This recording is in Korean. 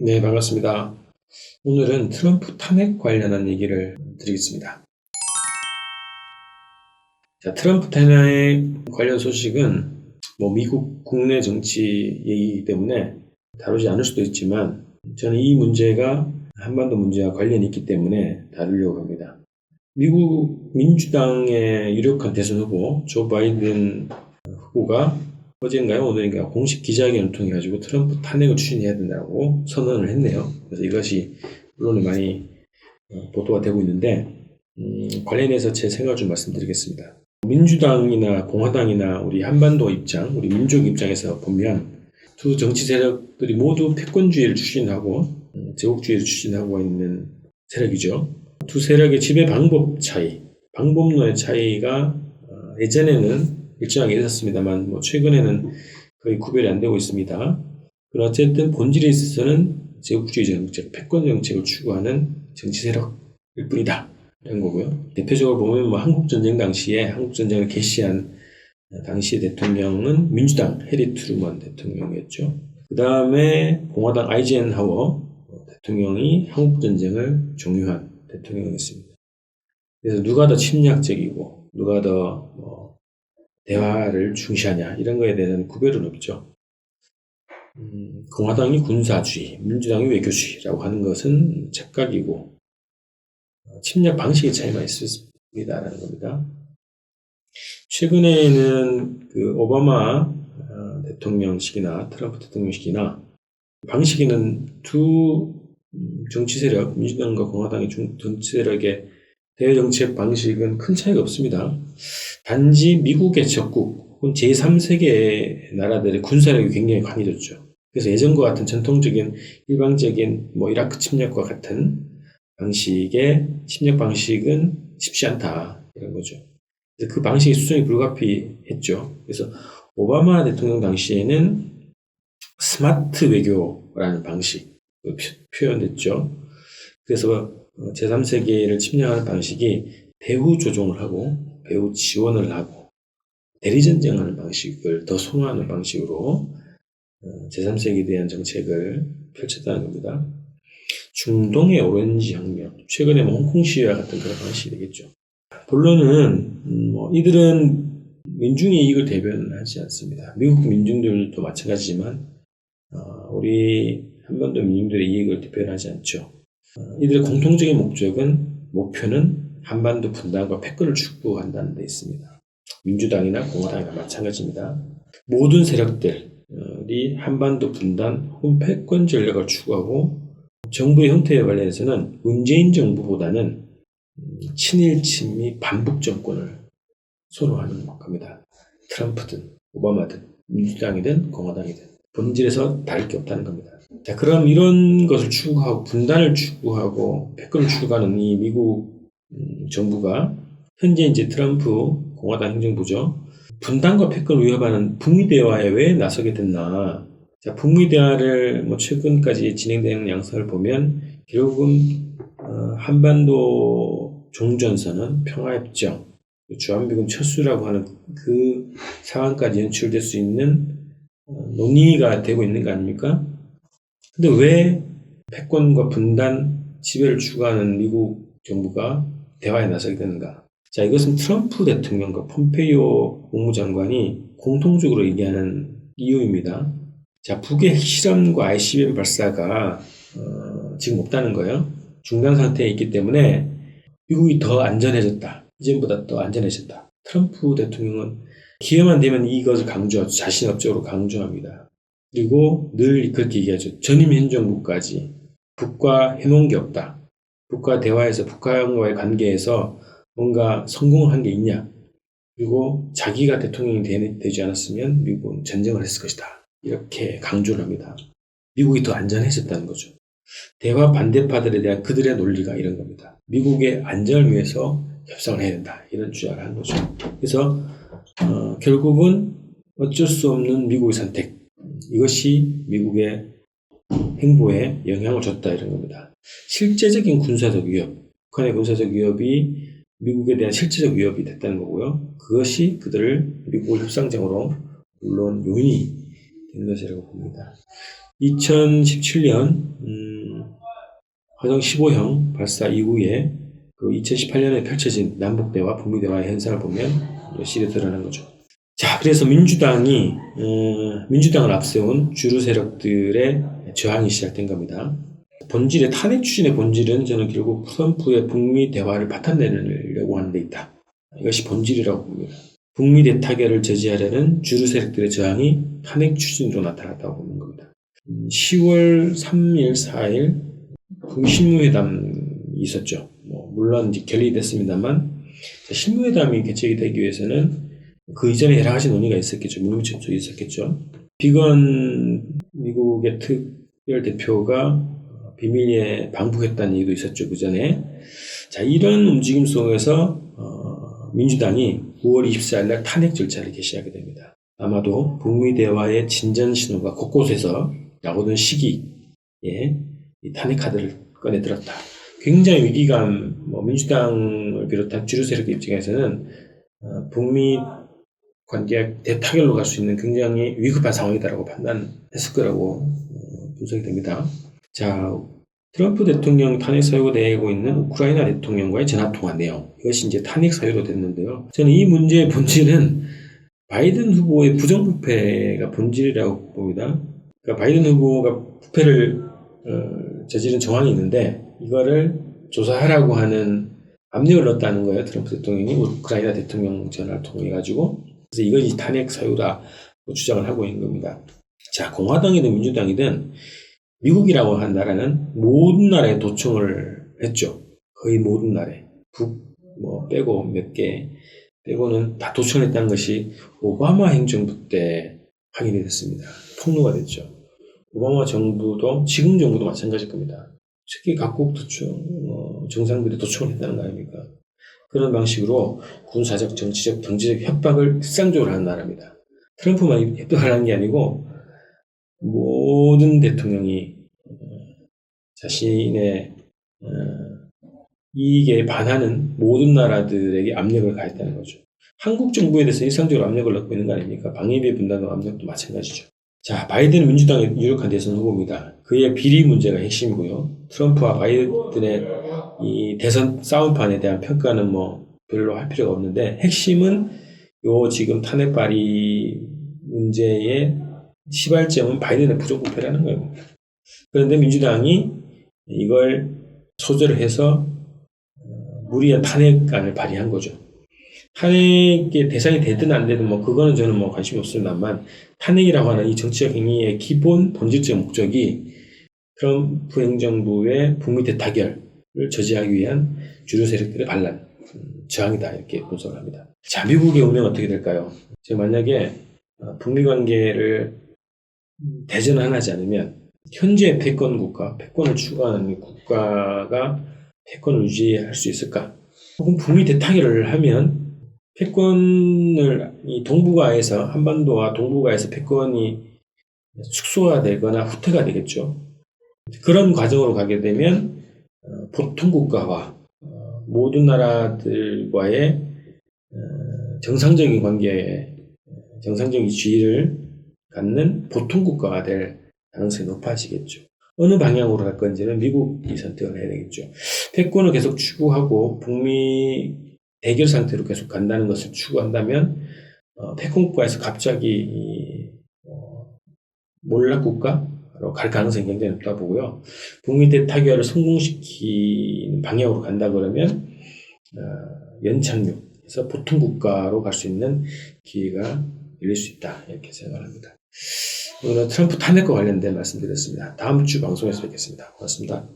네, 반갑습니다. 오늘은 트럼프 탄핵 관련한 얘기를 드리겠습니다. 자, 트럼프 탄핵 관련 소식은 미국 국내 정치 얘기이기 때문에 다루지 않을 수도 있지만 저는 이 문제가 한반도 문제와 관련이 있기 때문에 다루려고 합니다. 미국 민주당의 유력한 대선 후보 조 바이든 후보가 어젠가요? 오늘인가 공식 기자회견을 통해 가지고 트럼프 탄핵을 추진해야 된다고 선언을 했네요. 그래서 이것이 언론에 많이 보도가 되고 있는데 관련해서 제 생각을 좀 말씀드리겠습니다. 민주당이나 공화당이나 우리 한반도 입장, 우리 민족 입장에서 보면 두 정치 세력들이 모두 패권주의를 추진하고 제국주의를 추진하고 있는 세력이죠. 두 세력의 지배 방법 차이, 방법론의 차이가 예전에는 일정하게 있었습니다만 최근에는 거의 구별이 안 되고 있습니다. 그러나 어쨌든 본질에 있어서는 제국주의 정책, 패권 정책을 추구하는 정치 세력일 뿐이다 이런 거고요. 대표적으로 보면 한국전쟁 당시에 한국전쟁을 개시한 당시 대통령은 민주당 해리 트루먼 대통령이었죠. 그 다음에 공화당 아이젠하워 대통령이 한국전쟁을 종료한 대통령이었습니다. 그래서 누가 더 침략적이고 누가 더 대화를 중시하냐 이런 거에 대한 구별은 없죠. 공화당이 군사주의, 민주당이 외교주의라고 하는 것은 착각이고 침략 방식의 차이만 있습니다라는 겁니다. 최근에는 그 오바마 대통령 시기나 트럼프 대통령 시기나 방식에는 두 정치 세력, 민주당과 공화당의 정치 세력의 대외정책 방식은 큰 차이가 없습니다. 단지 미국의 적국 혹은 제3세계 나라들의 군사력이 굉장히 강해졌죠. 그래서 예전과 같은 전통적인 일방적인 이라크 침략과 같은 방식의 침략 방식은 쉽지 않다 이런 거죠. 그래서 그 방식이 수정이 불가피했죠. 그래서 오바마 대통령 당시에는 스마트 외교라는 방식 표현됐죠. 그래서 제3세계를 침략하는 방식이 배후 조종을 하고 배후 지원을 하고 대리전쟁하는 방식을 더 선호하는 방식으로 제3세계에 대한 정책을 펼쳤다는 겁니다. 중동의 오렌지 혁명, 최근에 홍콩 시위와 같은 그런 방식이 되겠죠. 본론은 이들은 민중의 이익을 대변하지 않습니다. 미국 민중들도 마찬가지지만 우리 한반도 민중들의 이익을 대변하지 않죠. 이들의 공통적인 목표는 한반도 분단과 패권을 추구한다는 데 있습니다. 민주당이나 공화당이나 마찬가지입니다. 모든 세력들이 한반도 분단 혹은 패권 전략을 추구하고 정부의 형태에 관련해서는 문재인 정부보다는 친일 친미 반북 정권을 선호하는 겁니다. 트럼프든 오바마든 민주당이든 공화당이든 본질에서 다를 게 없다는 겁니다. 자, 그럼 이런 것을 추구하고 분단을 추구하고 패권을 추구하는 이 미국 정부가 현재 이제 트럼프 공화당 행정부죠. 분단과 패권을 위협하는 북미 대화에 왜 나서게 됐나? 자, 북미 대화를 최근까지 진행되는 양상을 보면 결국은 한반도 종전선언, 평화협정, 주한미군 철수라고 하는 그 상황까지 연출될 수 있는 논의가 되고 있는 거 아닙니까? 근데 왜 패권과 분단, 지배를 추구하는 미국 정부가 대화에 나서게 되는가? 자, 이것은 트럼프 대통령과 폼페이오 국무장관이 공통적으로 얘기하는 이유입니다. 자, 북의 핵실험과 ICBM 발사가 지금 없다는 거예요. 중단 상태에 있기 때문에 미국이 더 안전해졌다. 이전보다 더 안전해졌다. 트럼프 대통령은 기회만 되면 이것을 자신 업적으로 강조합니다. 그리고 늘 그렇게 얘기하죠. 전임 현 정부까지 북과 해놓은 게 없다. 북과 대화에서 북한과의 관계에서 뭔가 성공을 한 게 있냐. 그리고 자기가 대통령이 되지 않았으면 미국은 전쟁을 했을 것이다. 이렇게 강조를 합니다. 미국이 더 안전해졌다는 거죠. 대화 반대파들에 대한 그들의 논리가 이런 겁니다. 미국의 안전을 위해서 협상을 해야 된다. 이런 주장을 한 거죠. 그래서 결국은 어쩔 수 없는 미국의 선택. 이것이 미국의 행보에 영향을 줬다. 이런 겁니다. 실제적인 군사적 위협. 북한의 군사적 위협이 미국에 대한 실제적 위협이 됐다는 거고요. 그것이 그들을 미국을 협상장으로 물론 요인이 된 것이라고 봅니다. 2017년 화성 15형 발사 이후에 그 2018년에 펼쳐진 남북대화, 북미대화의 현상을 보면 실에 드러난 거죠. 자, 그래서 민주당을 앞세운 주류 세력들의 저항이 시작된 겁니다. 탄핵 추진의 본질은 저는 결국 트럼프의 북미 대화를 파탄내려고 하는 데 있다. 이것이 본질이라고 봅니다. 북미 대타결을 저지하려는 주류 세력들의 저항이 탄핵 추진으로 나타났다고 보는 겁니다. 10월 3일, 4일 북미 실무회담이 있었죠. 물론 이제 결의됐습니다만 실무회담이 개최가 되기 위해서는 그 이전에 여러 가지 논의가 있었겠죠. 물밑접촉이 있었겠죠. 비건 미국의 특별 대표가 비밀리에 방북했다는 얘기도 있었죠. 그 전에. 자, 이런 움직임 속에서 민주당이 9월 24일 날 탄핵 절차를 개시하게 됩니다. 아마도 북미 대화의 진전 신호가 곳곳에서 나오던 시기에 이 탄핵 카드를 꺼내 들었다. 굉장히 위기감, 민주당을 비롯한 주류 세력 입장에서는 북미 관계 대타결로 갈 수 있는 굉장히 위급한 상황이다라고 판단했을 거라고 분석이 됩니다. 자, 트럼프 대통령 탄핵 사유가 되고 있는 우크라이나 대통령과의 전화통화 내용. 이것이 이제 탄핵 사유로 됐는데요. 저는 이 문제의 본질은 바이든 후보의 부정부패가 본질이라고 봅니다. 그러니까 바이든 후보가 부패를 저지른 정황이 있는데 이거를 조사하라고 하는 압력을 넣었다는 거예요. 트럼프 대통령이 우크라이나 대통령 전화를 통해 가지고. 그래서 이것이 탄핵 사유다 주장을 하고 있는 겁니다. 자, 공화당이든 민주당이든 미국이라고 한 나라는 모든 나라에 도청을 했죠. 거의 모든 나라에. 빼고 몇 개 빼고는 다 도청을 했다는 것이 오바마 행정부 때 확인이 됐습니다. 폭로가 됐죠. 오바마 정부도 지금 정부도 마찬가지일 겁니다. 특히 각국 도청, 정상들이 도청을 했다는 거 아닙니까? 그런 방식으로 군사적, 정치적, 경제적 협박을 일상적으로 하는 나라입니다. 트럼프만 협박을 하는 게 아니고 모든 대통령이 자신의 이익에 반하는 모든 나라들에게 압력을 가했다는 거죠. 한국 정부에 대해서 일상적으로 압력을 넣고 있는 거 아닙니까? 방위비 분담과 압력도 마찬가지죠. 자, 바이든은 민주당의 유력한 대선 후보입니다. 그의 비리 문제가 핵심이고요. 트럼프와 바이든의 이 대선 싸움판에 대한 평가는 별로 할 필요가 없는데 핵심은 지금 탄핵 발의 문제의 시발점은 바이든의 부정부패라는 거예요. 그런데 민주당이 이걸 소재로 해서 무리한 탄핵안을 발의한 거죠. 탄핵의 대상이 되든 안 되든 그거는 저는 관심이 없습니다만 탄핵이라고 하는 이 정치적 행위의 기본 본질적 목적이 트럼프 행정부의 북미 대타결을 저지하기 위한 주류 세력들의 반란, 저항이다 이렇게 분석을 합니다. 자, 미국의 운명은 어떻게 될까요? 만약에 북미 관계를 대전환하지 않으면 현재 패권 국가, 패권을 추구하는 국가가 패권을 유지할 수 있을까? 혹은 북미 대타결을 하면 패권을 동북아에서 한반도와 동북아에서 패권이 축소가 되거나 후퇴가 되겠죠. 그런 과정으로 가게 되면 보통 국가와 모든 나라들과의 정상적인 관계에 정상적인 지위를 갖는 보통 국가가 될 가능성이 높아지겠죠. 어느 방향으로 갈 건지는 미국이 선택을 해야 되겠죠. 패권을 계속 추구하고 북미 대결 상태로 계속 간다는 것을 추구한다면 패권 국가에서 갑자기 몰락 국가로 갈 가능성이 굉장히 높다 보고요. 북미 대타결을 성공시키는 방향으로 간다 그러면 연착륙해서 보통 국가로 갈 수 있는 기회가 열릴 수 있다 이렇게 생각합니다. 오늘은 트럼프 탄핵과 관련된 말씀드렸습니다. 다음 주 방송에서 뵙겠습니다. 고맙습니다.